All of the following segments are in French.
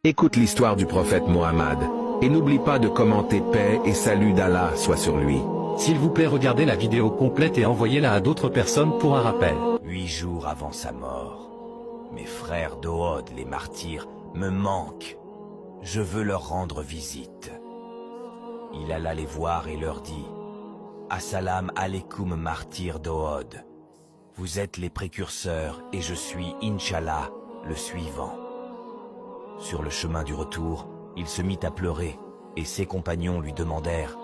Écoute l'histoire du prophète Mohammed, et n'oublie pas de commenter paix et salut d'Allah soit sur lui. S'il vous plaît, regardez la vidéo complète et envoyez-la à d'autres personnes pour un rappel. 8 jours avant sa mort, mes frères d'Ohod, les martyrs, me manquent. Je veux leur rendre visite. Il alla les voir et leur dit: Assalam alaikum, martyrs d'Ohod. Vous êtes les précurseurs et je suis, Inch'Allah, le suivant. Sur le chemin du retour, il se mit à pleurer et ses compagnons lui demandèrent: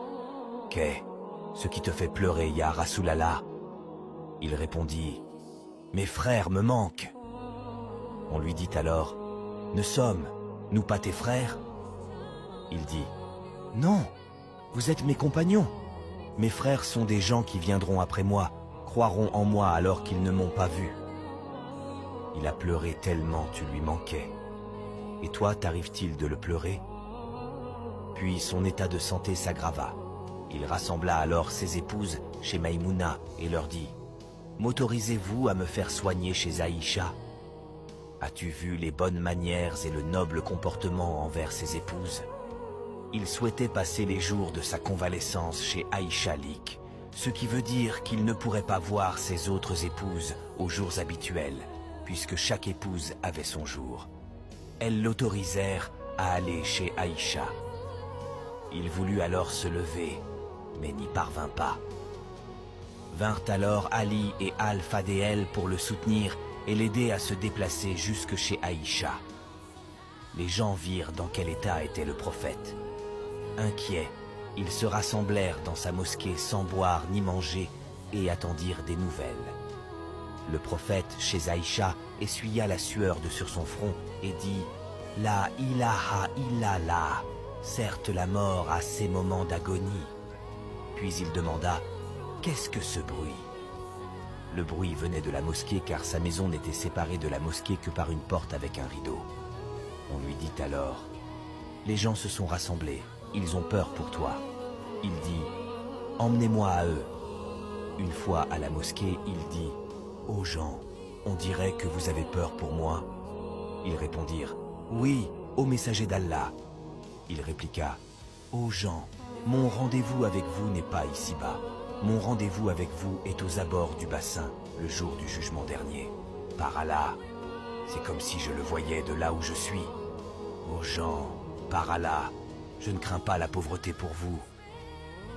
Qu'est ce qui te fait pleurer, ya Rasulallah? Il répondit: Mes frères me manquent. On lui dit alors: Ne sommes-nous pas tes frères? Il dit: Non, vous êtes mes compagnons. Mes frères sont des gens qui viendront après moi, croiront en moi alors qu'ils ne m'ont pas vu. Il a pleuré tellement tu lui manquais. Et toi, t'arrive-t-il de le pleurer? Puis son état de santé s'aggrava. Il rassembla alors ses épouses chez Maïmouna et leur dit: M'autorisez-vous à me faire soigner chez Aïcha? As-tu vu les bonnes manières et le noble comportement envers ses épouses? Il souhaitait passer les jours de sa convalescence chez Aïcha Lik, ce qui veut dire qu'il ne pourrait pas voir ses autres épouses aux jours habituels, puisque chaque épouse avait son jour. Elles l'autorisèrent à aller chez Aïcha. Il voulut alors se lever, mais n'y parvint pas. Vinrent alors Ali et Al-Fadéel pour le soutenir et l'aider à se déplacer jusque chez Aïcha. Les gens virent dans quel état était le prophète. Inquiets, ils se rassemblèrent dans sa mosquée sans boire ni manger et attendirent des nouvelles. Le prophète, chez Aïcha, essuya la sueur de sur son front et dit: La ilaha illallah. Certes, la mort a ses moments d'agonie. Puis il demanda: Qu'est-ce que ce bruit? Le bruit venait de la mosquée car sa maison n'était séparée de la mosquée que par une porte avec un rideau. On lui dit alors: Les gens se sont rassemblés, ils ont peur pour toi. Il dit: Emmenez-moi à eux. Une fois à la mosquée, il dit: Ô gens, on dirait que vous avez peur pour moi. Ils répondirent: Oui, ô messager d'Allah. Il répliqua: Ô gens, mon rendez-vous avec vous n'est pas ici-bas. Mon rendez-vous avec vous est aux abords du bassin, le jour du jugement dernier. Par Allah, c'est comme si je le voyais de là où je suis. Ô gens, par Allah, je ne crains pas la pauvreté pour vous.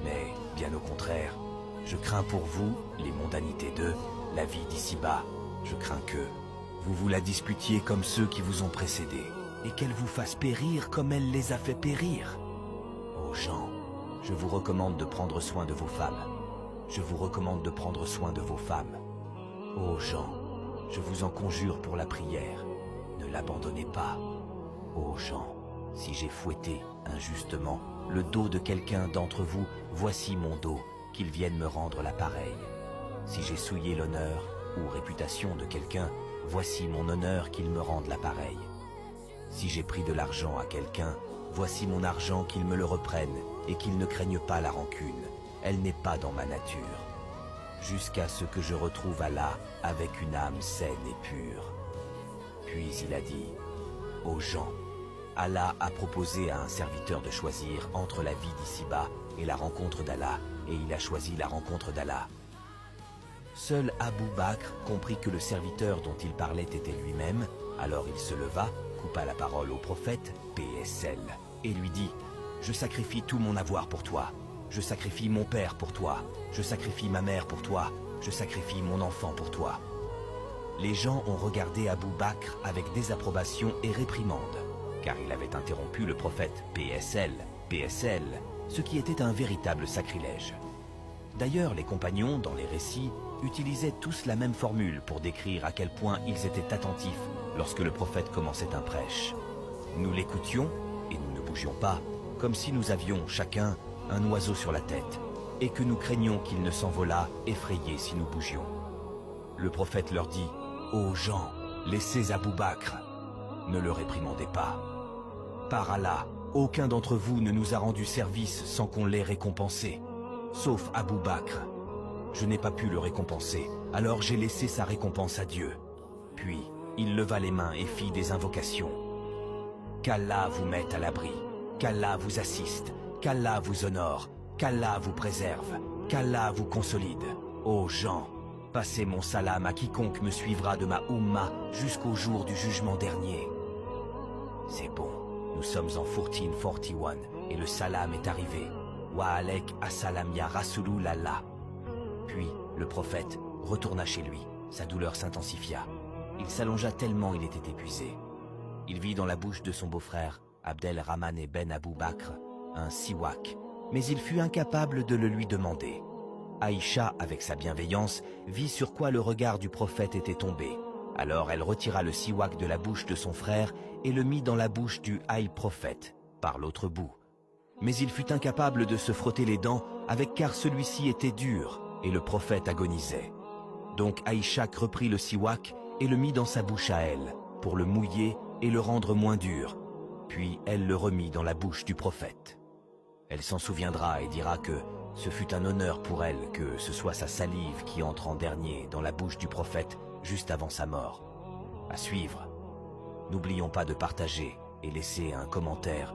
Mais, bien au contraire, je crains pour vous les mondanités d'eux, la vie d'ici-bas. Je crains que vous vous la disputiez comme ceux qui vous ont précédés, et qu'elle vous fasse périr comme elle les a fait périr. Ô gens, je vous recommande de prendre soin de vos femmes. Je vous recommande de prendre soin de vos femmes. Ô gens, je vous en conjure pour la prière, ne l'abandonnez pas. Ô gens, si j'ai fouetté injustement le dos de quelqu'un d'entre vous, voici mon dos, qu'il vienne me rendre l'appareil. Si j'ai souillé l'honneur ou réputation de quelqu'un, voici mon honneur qu'il me rende l'appareil. Si j'ai pris de l'argent à quelqu'un, voici mon argent qu'il me le reprenne et qu'il ne craigne pas la rancune. Elle n'est pas dans ma nature. Jusqu'à ce que je retrouve Allah avec une âme saine et pure. Puis il a dit: Ô gens, Allah a proposé à un serviteur de choisir entre la vie d'ici-bas et la rencontre d'Allah, et il a choisi la rencontre d'Allah. Seul Abu Bakr comprit que le serviteur dont il parlait était lui-même, alors il se leva, coupa la parole au prophète, paix et sel, et lui dit: Je sacrifie tout mon avoir pour toi. Je sacrifie mon père pour toi. Je sacrifie ma mère pour toi. Je sacrifie mon enfant pour toi. Les gens ont regardé Abu Bakr avec désapprobation et réprimande, car il avait interrompu le prophète, PSL, ce qui était un véritable sacrilège. D'ailleurs, les compagnons, dans les récits, utilisaient tous la même formule pour décrire à quel point ils étaient attentifs lorsque le prophète commençait un prêche. Nous l'écoutions, et nous ne bougions pas, comme si nous avions, chacun, un oiseau sur la tête, et que nous craignions qu'il ne s'envolât, effrayé si nous bougions. Le prophète leur dit: Ô gens, laissez Abu Bakr, ne le réprimandez pas. Par Allah, aucun d'entre vous ne nous a rendu service sans qu'on l'ait récompensé, sauf Abu Bakr. Je n'ai pas pu le récompenser, alors j'ai laissé sa récompense à Dieu. Puis, il leva les mains et fit des invocations. qu'Allah vous mette à l'abri, qu'Allah vous assiste, qu'Allah vous honore, qu'Allah vous préserve, qu'Allah vous consolide. Ô gens, passez mon salam à quiconque me suivra de ma Ummah jusqu'au jour du jugement dernier. C'est bon, nous sommes en 1441 et le salam est arrivé. Wa alek assalam ya Rasulullah. Puis le prophète retourna chez lui, sa douleur s'intensifia. Il s'allongea tellement il était épuisé. Il vit dans la bouche de son beau-frère, Abdel Rahman et Ben Abou Bakr, un siwak, mais il fut incapable de le lui demander. Aïcha, avec sa bienveillance, vit sur quoi le regard du prophète était tombé. Alors elle retira le siwak de la bouche de son frère et le mit dans la bouche du prophète, par l'autre bout. Mais il fut incapable de se frotter les dents avec car celui-ci était dur et le prophète agonisait. Donc Aïcha reprit le siwak et le mit dans sa bouche à elle, pour le mouiller et le rendre moins dur. Puis elle le remit dans la bouche du prophète. Elle s'en souviendra et dira que ce fut un honneur pour elle que ce soit sa salive qui entre en dernier dans la bouche du prophète juste avant sa mort. À suivre. N'oublions pas de partager et laisser un commentaire